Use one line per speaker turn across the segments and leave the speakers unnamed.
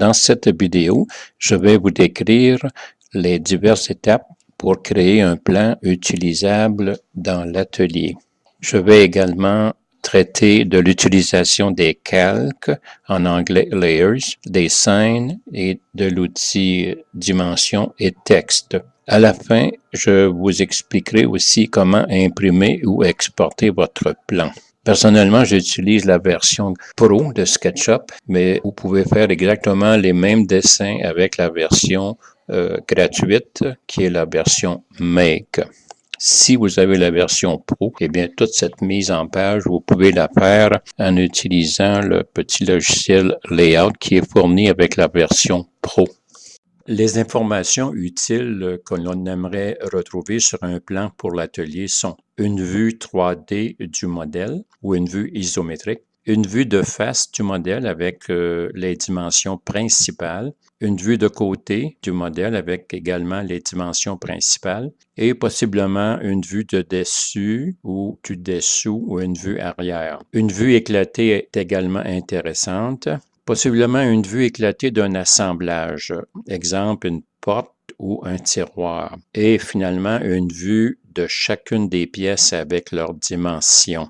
Dans cette vidéo, je vais vous décrire les diverses étapes pour créer un plan utilisable dans l'atelier. Je vais également traiter de l'utilisation des calques, en anglais layers, des scènes et de l'outil dimension et texte. À la fin, je vous expliquerai aussi comment imprimer ou exporter votre plan. Personnellement, j'utilise la version Pro de SketchUp, mais vous pouvez faire exactement les mêmes dessins avec la version gratuite, qui est la version Make. Si vous avez la version Pro, eh bien, toute cette mise en page, vous pouvez la faire en utilisant le petit logiciel Layout qui est fourni avec la version Pro. Les informations utiles que l'on aimerait retrouver sur un plan pour l'atelier sont une vue 3D du modèle ou une vue isométrique, une vue de face du modèle avec les dimensions principales, une vue de côté du modèle avec également les dimensions principales et possiblement une vue de dessus ou du dessous ou une vue arrière. Une vue éclatée est également intéressante. Possiblement une vue éclatée d'un assemblage, exemple une porte ou un tiroir, et finalement une vue de chacune des pièces avec leurs dimensions.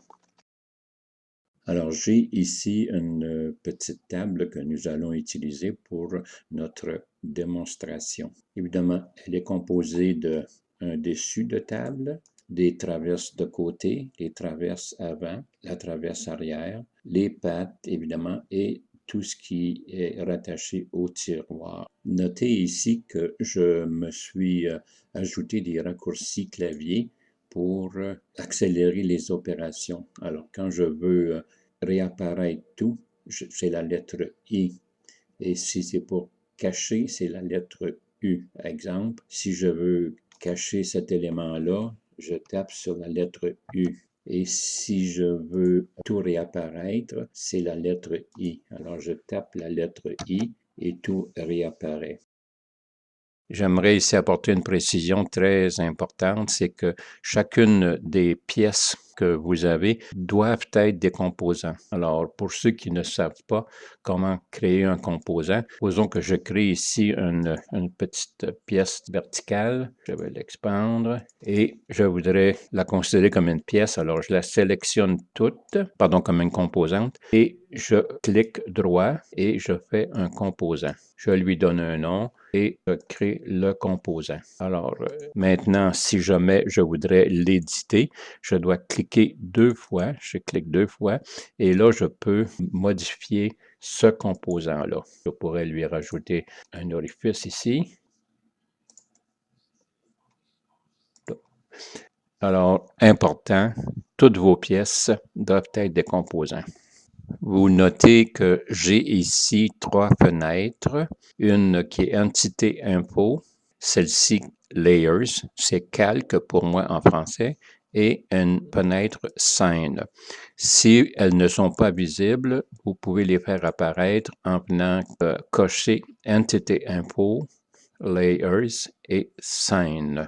Alors, j'ai ici une petite table que nous allons utiliser pour notre démonstration. Évidemment, elle est composée d'un dessus de table, des traverses de côté, les traverses avant, la traverse arrière, les pattes, évidemment, et tout ce qui est rattaché au tiroir. Notez ici que je me suis ajouté des raccourcis clavier pour accélérer les opérations. Alors, quand je veux réapparaître tout, c'est la lettre I. Et si c'est pour cacher, c'est la lettre U. Exemple, si je veux cacher cet élément-là, je tape sur la lettre U. Et si je veux tout réapparaître, c'est la lettre I. Alors, je tape la lettre I et tout réapparaît. J'aimerais ici apporter une précision très importante, c'est que chacune des pièces que vous avez doivent être des composants. Alors, pour ceux qui ne savent pas comment créer un composant, supposons que je crée ici une petite pièce verticale. Je vais l'expandre et je voudrais la considérer comme une pièce. Alors, je la sélectionne toute, comme une composante, et je clique droit et je fais un composant. Je lui donne un nom et je crée le composant. Alors, maintenant, si jamais je voudrais l'éditer, je dois cliquer deux fois. Je clique deux fois et là, je peux modifier ce composant-là. Je pourrais lui rajouter un orifice ici. Alors, important, toutes vos pièces doivent être des composants. Vous notez que j'ai ici trois fenêtres, une qui est Entité Info, celle-ci Layers, c'est Calque pour moi en français, et une fenêtre Scène. Si elles ne sont pas visibles, vous pouvez les faire apparaître en venant cocher Entité Info, Layers et Scène.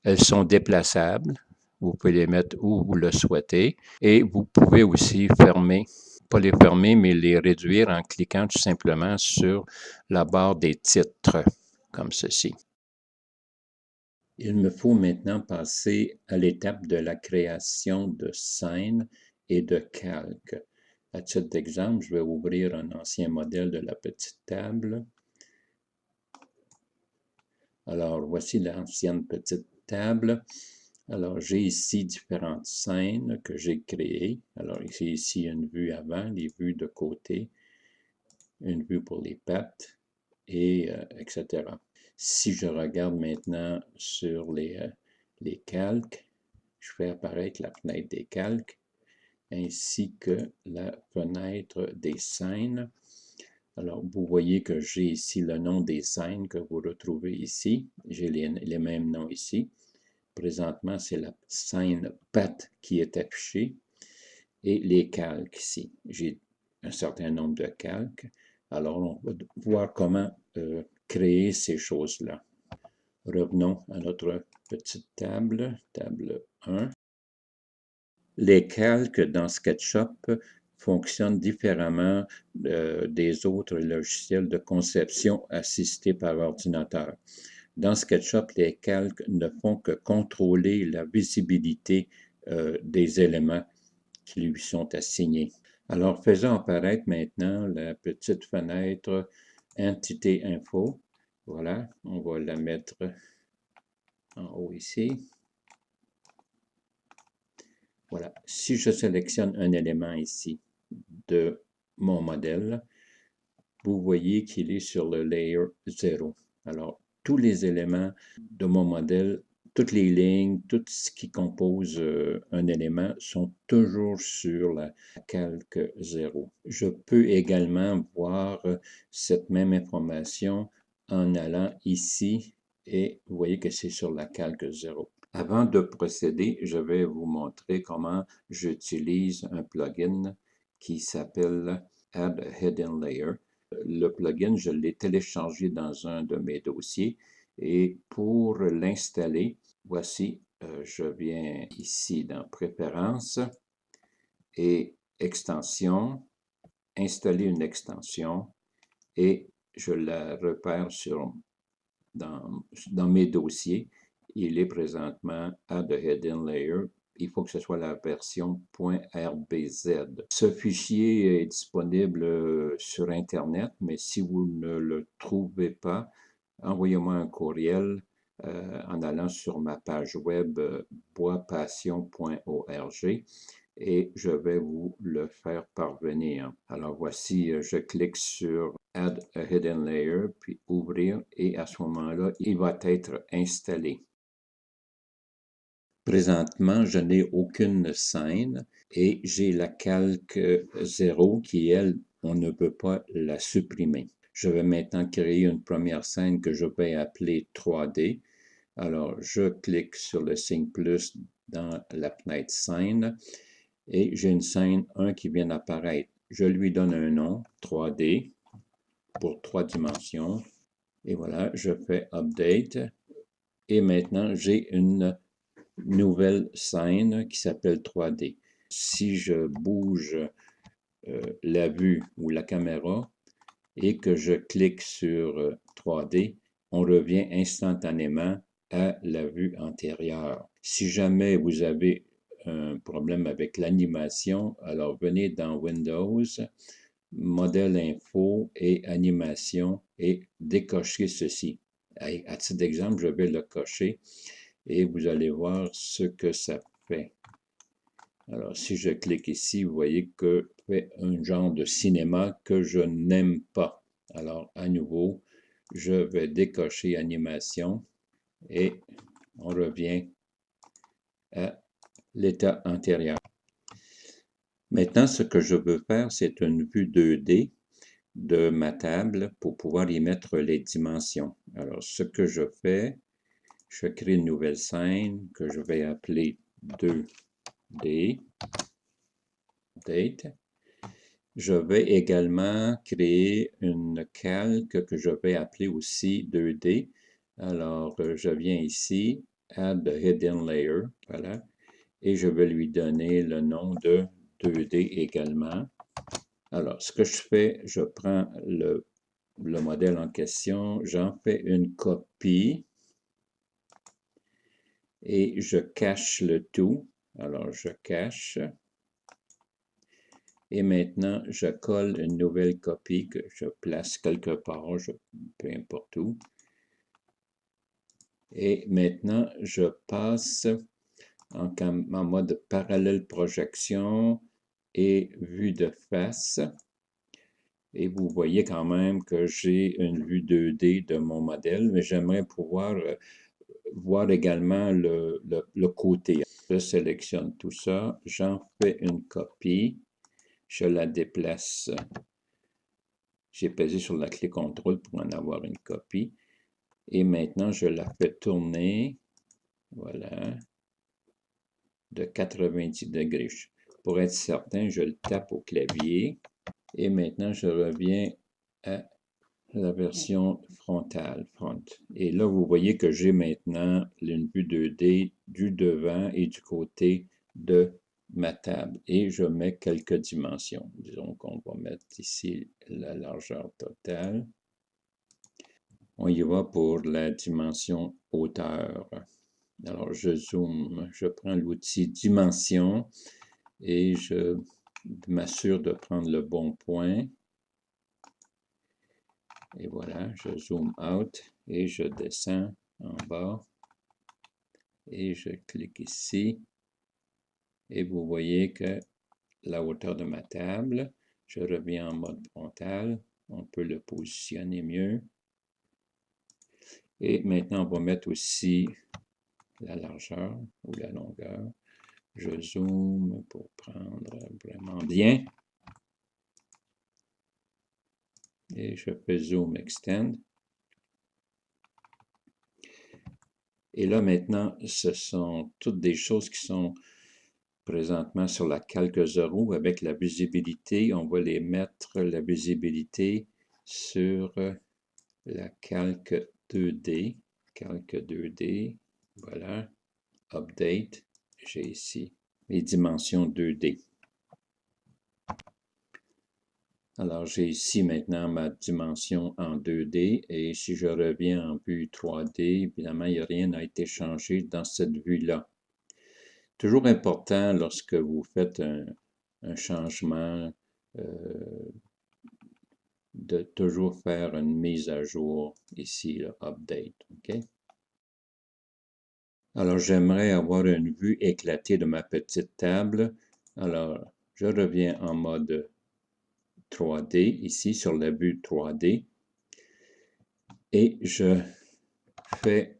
Elles sont déplaçables, vous pouvez les mettre où vous le souhaitez, et vous pouvez aussi fermer. Pas les fermer, mais les réduire en cliquant tout simplement sur la barre des titres, comme ceci. Il me faut maintenant passer à l'étape de la création de scènes et de calques. À titre d'exemple, je vais ouvrir un ancien modèle de la petite table. Alors, voici l'ancienne petite table. Alors, j'ai ici différentes scènes que j'ai créées. Alors, j'ai ici une vue avant, les vues de côté, une vue pour les pattes, et etc. Si je regarde maintenant sur les calques, je fais apparaître la fenêtre des calques, ainsi que la fenêtre des scènes. Alors, vous voyez que j'ai ici le nom des scènes que vous retrouvez ici. J'ai les mêmes noms ici. Présentement, c'est la scène patte qui est affichée et les calques ici. J'ai un certain nombre de calques. Alors, on va voir comment créer ces choses-là. Revenons à notre petite table, table 1. Les calques dans SketchUp fonctionne différemment des autres logiciels de conception assistés par ordinateur. Dans SketchUp, les calques ne font que contrôler la visibilité des éléments qui lui sont assignés. Alors, faisons apparaître maintenant la petite fenêtre Entité Info. Voilà, on va la mettre en haut ici. Voilà, si je sélectionne un élément ici de mon modèle, vous voyez qu'il est sur le layer 0. Alors, tous les éléments de mon modèle, toutes les lignes, tout ce qui compose un élément sont toujours sur la calque 0. Je peux également voir cette même information en allant ici et vous voyez que c'est sur la calque 0. Avant de procéder, je vais vous montrer comment j'utilise un plugin qui s'appelle Add Hidden Layer. Le plugin, je l'ai téléchargé dans un de mes dossiers et pour l'installer, voici, je viens ici dans Préférences et Extensions, installer une extension et je la repère dans mes dossiers. Il est présentement Add Hidden Layer. Il faut que ce soit la version .rbz. Ce fichier est disponible sur Internet, mais si vous ne le trouvez pas, envoyez-moi un courriel en allant sur ma page web boispassion.org et je vais vous le faire parvenir. Alors voici, je clique sur Add a Hidden Layer, puis Ouvrir, et à ce moment-là, il va être installé. Présentement, je n'ai aucune scène et j'ai la calque 0 qui, elle, on ne peut pas la supprimer. Je vais maintenant créer une première scène que je vais appeler 3D. Alors, je clique sur le signe plus dans la fenêtre scène et j'ai une scène 1 qui vient d'apparaître. Je lui donne un nom, 3D, pour 3 dimensions. Et voilà, je fais Update. Et maintenant, j'ai une nouvelle scène qui s'appelle 3D. Si je bouge la vue ou la caméra et que je clique sur 3D, on revient instantanément à la vue antérieure. Si jamais vous avez un problème avec l'animation, alors venez dans Windows, Modèle Info et Animation et décochez ceci. À titre d'exemple, je vais le cocher et vous allez voir ce que ça fait. Alors, si je clique ici, vous voyez que fait un genre de cinéma que je n'aime pas. Alors, à nouveau, je vais décocher Animation et on revient à l'état antérieur. Maintenant, ce que je veux faire, c'est une vue 2D de ma table pour pouvoir y mettre les dimensions. Alors, ce que je fais, je crée une nouvelle scène que je vais appeler 2D. Date. Je vais également créer une calque que je vais appeler aussi 2D. Alors, je viens ici, Add the Hidden Layer, voilà, et je vais lui donner le nom de 2D également. Alors, ce que je fais, je prends le modèle en question, j'en fais une copie et je cache le tout. Alors, je cache. Et maintenant, je colle une nouvelle copie que je place quelque part, peu importe où. Et maintenant, je passe en mode parallèle projection et vue de face. Et vous voyez quand même que j'ai une vue 2D de mon modèle, mais j'aimerais pouvoir voir également le côté. Je sélectionne tout ça, j'en fais une copie, je la déplace. J'ai pesé sur la clé CTRL pour en avoir une copie. Et maintenant, je la fais tourner, voilà, de 90 degrés. Pour être certain, je le tape au clavier. Et maintenant, je reviens à la version frontale, front. Et là, vous voyez que j'ai maintenant une vue 2D du devant et du côté de ma table et je mets quelques dimensions. Disons qu'on va mettre ici la largeur totale. On y va pour la dimension hauteur. Alors, je zoome, je prends l'outil Dimension et je m'assure de prendre le bon point. Et voilà, je zoome out et je descends en bas et je clique ici. Et vous voyez que la hauteur de ma table, je reviens en mode frontal, on peut le positionner mieux. Et maintenant, on va mettre aussi la largeur ou la longueur. Je zoome pour prendre vraiment bien. Et je fais Zoom Extend. Et là, maintenant, ce sont toutes des choses qui sont présentement sur la calque 0 avec la visibilité. On va les mettre, la visibilité, sur la calque 2D. Calque 2D, voilà. Update, j'ai ici les dimensions 2D. Alors, j'ai ici maintenant ma dimension en 2D et si je reviens en vue 3D, évidemment, il n'y a rien n'a été changé dans cette vue-là. Toujours important lorsque vous faites un changement de toujours faire une mise à jour ici, le Update. OK? Alors, j'aimerais avoir une vue éclatée de ma petite table. Alors, je reviens en mode 3D, ici sur la vue 3D. Et je fais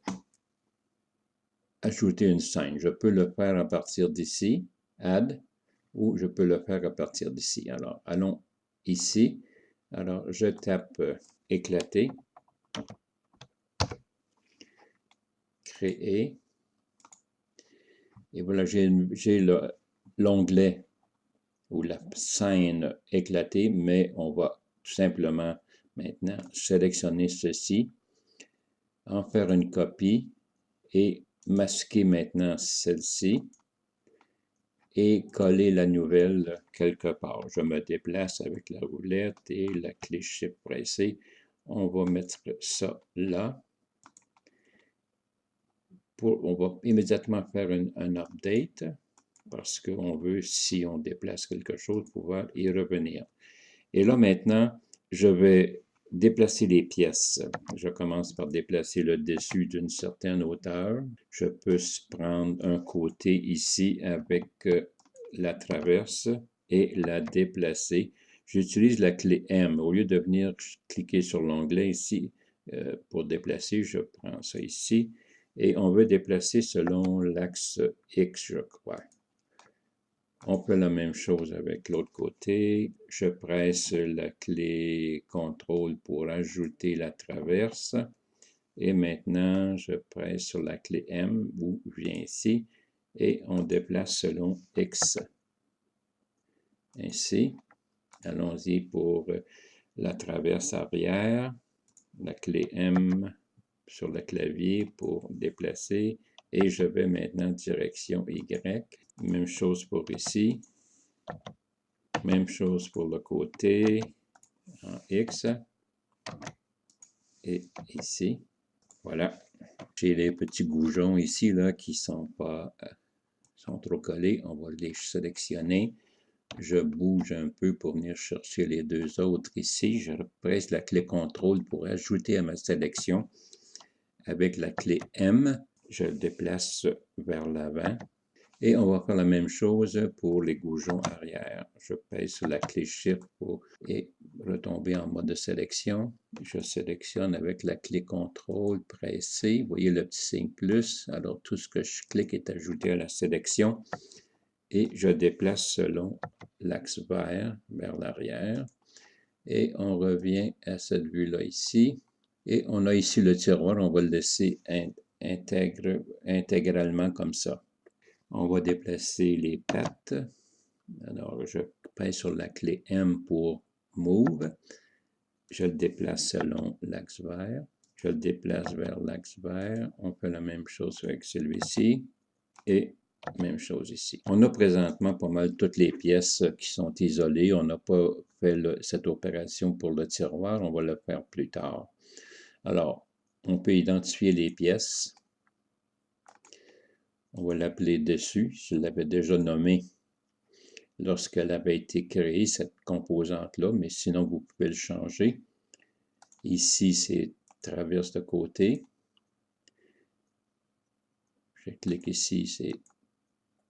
ajouter une scène. Je peux le faire à partir d'ici, Add, ou je peux le faire à partir d'ici. Alors, allons ici. Alors, je tape éclater, créer. Et voilà, j'ai l'onglet ou la scène éclatée, mais on va tout simplement maintenant sélectionner ceci, en faire une copie et masquer maintenant celle-ci et coller la nouvelle quelque part. Je me déplace avec la roulette et la clé Shift pressée. On va mettre ça là. On va immédiatement faire un update parce qu'on veut, si on déplace quelque chose, pouvoir y revenir. Et là maintenant, je vais déplacer les pièces. Je commence par déplacer le dessus d'une certaine hauteur. Je peux prendre un côté ici avec la traverse et la déplacer. J'utilise la clé M. Au lieu de venir cliquer sur l'onglet ici pour déplacer, je prends ça ici. Et on veut déplacer selon l'axe X, je crois. On fait la même chose avec l'autre côté. Je presse la clé CTRL pour ajouter la traverse. Et maintenant, je presse sur la clé M ou je viens ici et on déplace selon X. Ainsi, allons-y pour la traverse arrière. La clé M sur le clavier pour déplacer. Et je vais maintenant direction Y. Même chose pour ici. Même chose pour le côté en X. Et ici. Voilà. J'ai les petits goujons ici là, qui sont trop collés. On va les sélectionner. Je bouge un peu pour venir chercher les deux autres ici. Je presse la clé CTRL pour ajouter à ma sélection. Avec la clé M, je le déplace vers l'avant. Et on va faire la même chose pour les goujons arrière. Je pèse sur la clé Shift pour retomber en mode de sélection. Je sélectionne avec la clé CTRL pressée. Vous voyez le petit signe plus. Alors tout ce que je clique est ajouté à la sélection. Et je déplace selon l'axe vert vers l'arrière. Et on revient à cette vue-là ici. Et on a ici le tiroir. On va le laisser intégralement comme ça. On va déplacer les pattes. Alors, je pèse sur la clé M pour Move. Je le déplace selon l'axe vert. Je le déplace vers l'axe vert. On fait la même chose avec celui-ci. Et Même chose ici. On a présentement pas mal toutes les pièces qui sont isolées. On n'a pas fait cette opération pour le tiroir. On va le faire plus tard. Alors, on peut identifier les pièces. On va l'appeler dessus. Je l'avais déjà nommé lorsqu'elle avait été créée, cette composante-là, mais sinon, vous pouvez le changer. Ici, c'est traverse de côté. Je clique ici, c'est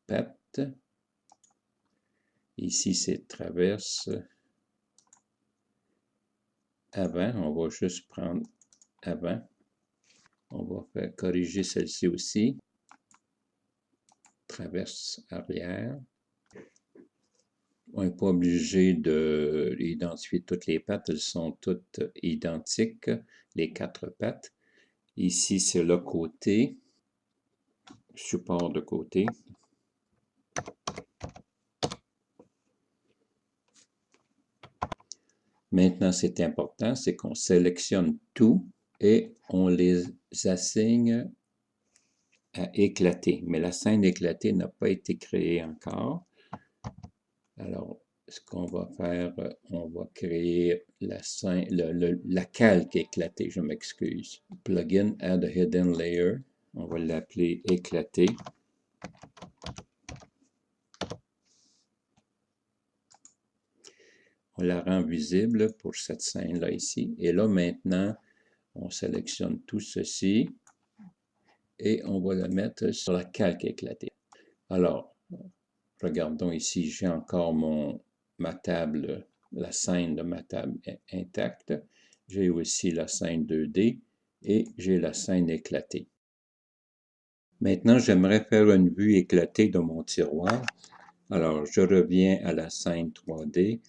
patte. Ici, c'est traverse avant. On va juste prendre avant. On va faire corriger celle-ci aussi. Traverse arrière. On n'est pas obligé d'identifier toutes les pattes. Elles sont toutes identiques, les 4 pattes. Ici, c'est le côté. Support de côté. Maintenant, c'est important, c'est qu'on sélectionne tout et on les assigne à éclater. Mais la scène éclatée n'a pas été créée encore. Alors, ce qu'on va faire, on va créer la scène, la calque éclatée, je m'excuse. Plugin Add a Hidden Layer, on va l'appeler éclaté. On la rend visible pour cette scène-là ici. Et là, maintenant, on sélectionne tout ceci et on va le mettre sur la calque éclatée. Alors, regardons ici, j'ai encore ma table, la scène de ma table intacte. J'ai aussi la scène 2D et j'ai la scène éclatée. Maintenant, j'aimerais faire une vue éclatée de mon tiroir. Alors, je reviens à la scène 3D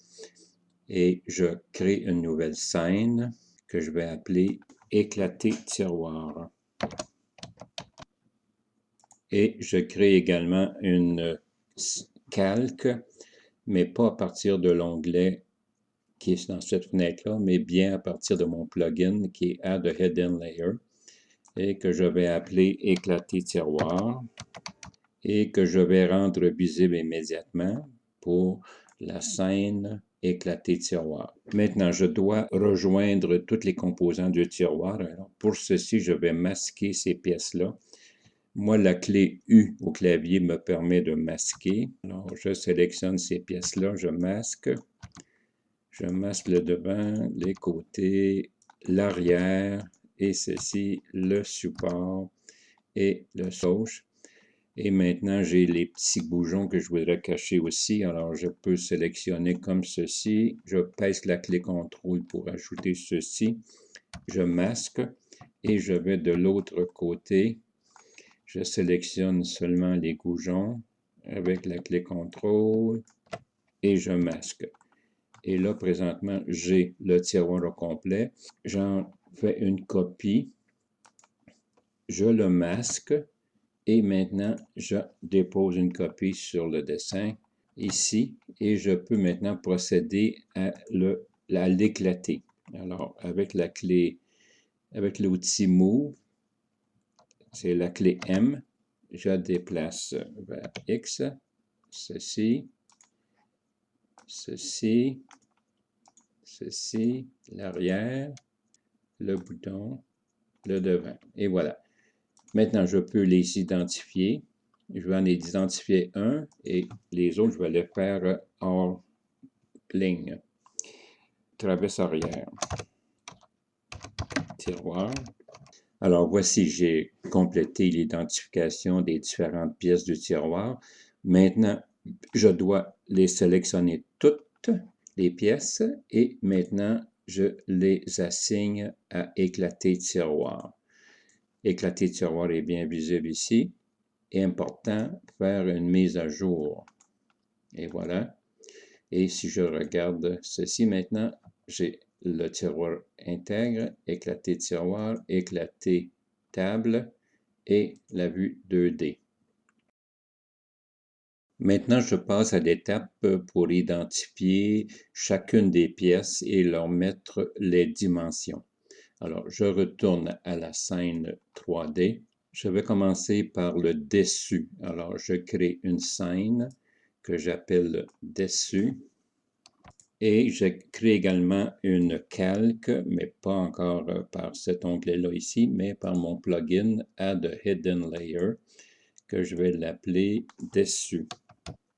et je crée une nouvelle scène que je vais appeler éclaté tiroir. Et je crée également une calque, mais pas à partir de l'onglet qui est dans cette fenêtre-là, mais bien à partir de mon plugin qui est Add a Hidden Layer et que je vais appeler éclaté tiroir et que je vais rendre visible immédiatement pour la scène éclaté tiroir. Maintenant, je dois rejoindre toutes les composants du tiroir. Alors, pour ceci, je vais masquer ces pièces-là. Moi, la clé U au clavier me permet de masquer. Alors, je sélectionne ces pièces-là, je masque le devant, les côtés, l'arrière, et ceci, le support et le gauche. Et maintenant, j'ai les petits boujons que je voudrais cacher aussi. Alors, je peux sélectionner comme ceci. Je pèse la clé CTRL pour ajouter ceci. Je masque et je vais de l'autre côté. Je sélectionne seulement les goujons avec la clé CTRL et je masque. Et là, présentement, j'ai le tiroir au complet. J'en fais une copie. Je le masque. Et maintenant, je dépose une copie sur le dessin ici et je peux maintenant procéder à l'éclater. Alors, avec l'outil Move, c'est la clé M, je déplace vers X, ceci, l'arrière, le bouton, le devant. Et voilà. Maintenant, je peux les identifier. Je vais en identifier un et les autres, je vais les faire hors ligne. Traverse arrière. Tiroir. Alors, voici, j'ai complété l'identification des différentes pièces du tiroir. Maintenant, je dois les sélectionner toutes les pièces et maintenant, je les assigne à éclater tiroir. Éclater tiroir est bien visible ici. Et important, faire une mise à jour. Et voilà. Et si je regarde ceci maintenant, j'ai le tiroir intègre, éclaté tiroir, éclaté table et la vue 2D. Maintenant, je passe à l'étape pour identifier chacune des pièces et leur mettre les dimensions. Alors, je retourne à la scène 3D. Je vais commencer par le dessus. Alors, je crée une scène que j'appelle dessus. Et je crée également une calque, mais pas encore par cet onglet-là ici, mais par mon plugin Add Hidden Layer, que je vais l'appeler dessus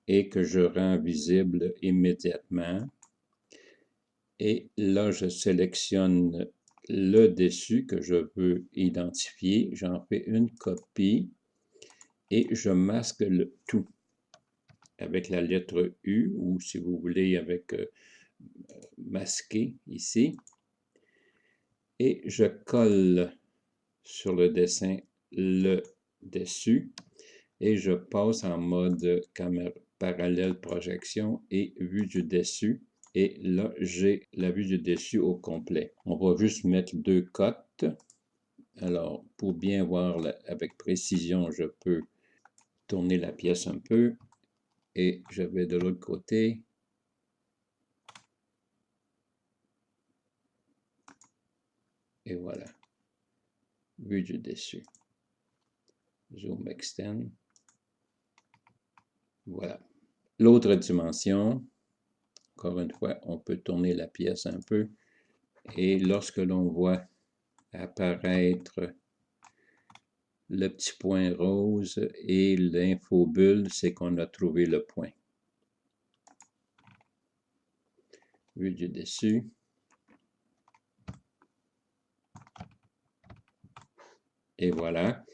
et que je rends visible immédiatement. Et là, je sélectionne le dessus que je veux identifier. J'en fais une copie et je masque le tout avec la lettre U ou si vous voulez avec masquer ici. Et je colle sur le dessin le dessus et je passe en mode caméra parallèle projection et vue du dessus. Et là, j'ai la vue du dessus au complet. On va juste mettre 2 cotes. Alors, pour bien voir avec précision, je peux tourner la pièce un peu et je vais de l'autre côté. Et voilà, vue du dessus. Zoom extend. Voilà. L'autre dimension, encore une fois, on peut tourner la pièce un peu. Et lorsque l'on voit apparaître le petit point rose et l'infobulle, c'est qu'on a trouvé le point. Vue du dessus. Et voilà.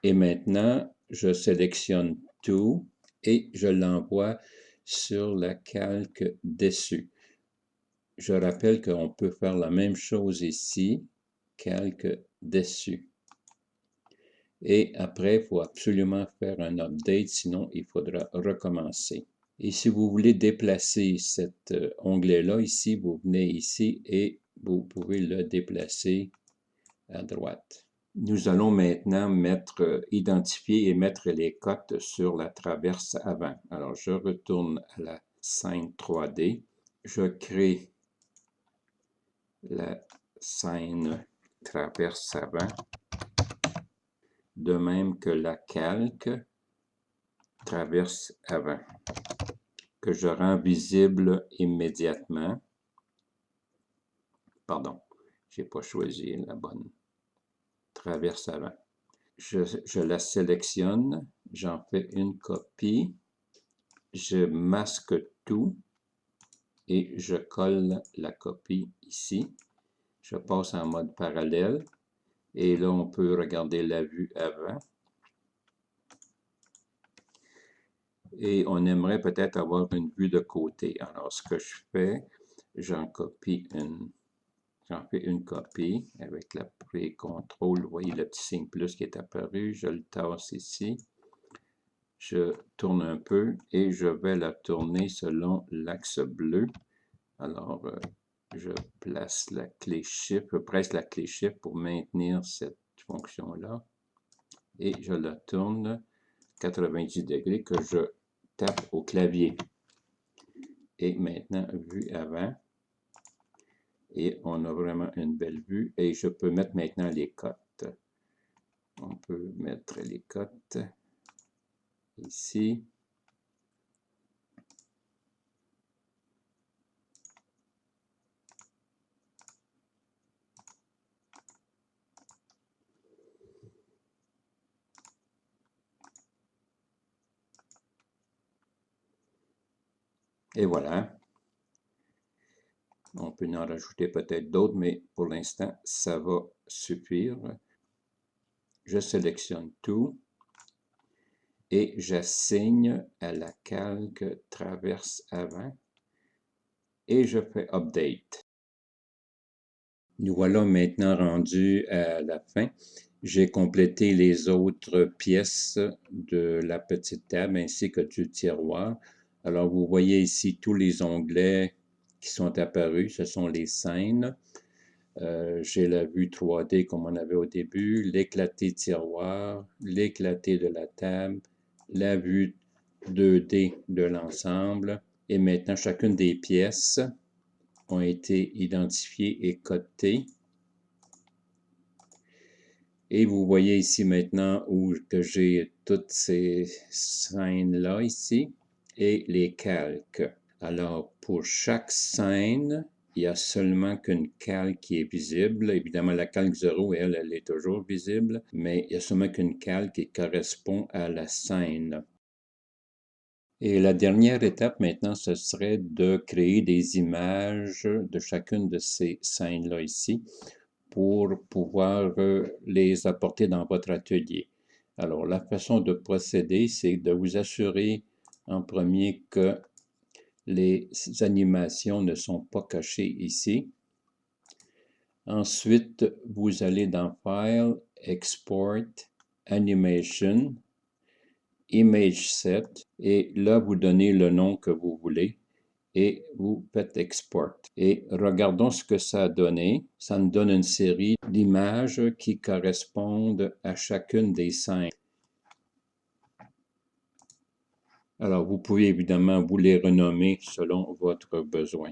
Et maintenant, je sélectionne tout et je l'envoie sur la calque dessus. Je rappelle qu'on peut faire la même chose ici, calque dessus. Et après, il faut absolument faire un update, sinon il faudra recommencer. Et si vous voulez déplacer cet onglet-là ici, vous venez ici et vous pouvez le déplacer à droite. Nous allons maintenant identifier et mettre les cotes sur la traverse avant. Alors, je retourne à la scène 3D. Je crée la scène traverse avant, de même que la calque traverse avant, que je rends visible immédiatement. Pardon, je n'ai pas choisi la bonne traverse avant. Je la sélectionne, j'en fais une copie, je masque tout et je colle la copie ici. Je passe en mode parallèle et là on peut regarder la vue avant. Et on aimerait peut-être avoir une vue de côté. Alors ce que je fais, j'en fais une copie avec l'appui CTRL. Vous voyez le petit signe plus qui est apparu. Je le tasse ici. Je tourne un peu et je vais la tourner selon l'axe bleu. Alors, je place la clé Shift, je presse la clé Shift pour maintenir cette fonction-là. Et je la tourne 90 degrés que je tape au clavier. Et maintenant, vue avant. Et on a vraiment une belle vue. Et je peux mettre maintenant les cotes. On peut mettre les cotes ici. Et voilà. On peut en rajouter peut-être d'autres, mais pour l'instant, ça va suffire. Je sélectionne tout et j'assigne à la calque traverse avant et je fais Update. Nous voilà maintenant rendus à la fin. J'ai complété les autres pièces de la petite table ainsi que du tiroir. Alors, vous voyez ici tous les onglets qui sont apparus. Ce sont les scènes. J'ai la vue 3D comme on avait au début, l'éclaté tiroir, l'éclaté de la table, la vue 2D de l'ensemble. Et maintenant, chacune des pièces ont été identifiées et cotées. Et vous voyez ici maintenant où que j'ai toutes ces scènes-là ici et les calques. Alors, pour chaque scène, il y a seulement qu'une calque qui est visible. Évidemment, la calque 0, elle est toujours visible, mais il y a seulement qu'une calque qui correspond à la scène. Et la dernière étape maintenant, ce serait de créer des images de chacune de ces scènes-là ici pour pouvoir les apporter dans votre atelier. Alors, la façon de procéder, c'est de vous assurer en premier que les animations ne sont pas cachées ici. Ensuite, vous allez dans File, Export, Animation, Image Set, et là, vous donnez le nom que vous voulez et vous faites Export. Et regardons ce que ça a donné. Ça nous donne une série d'images qui correspondent à chacune des scènes. Alors, vous pouvez évidemment vous les renommer selon votre besoin.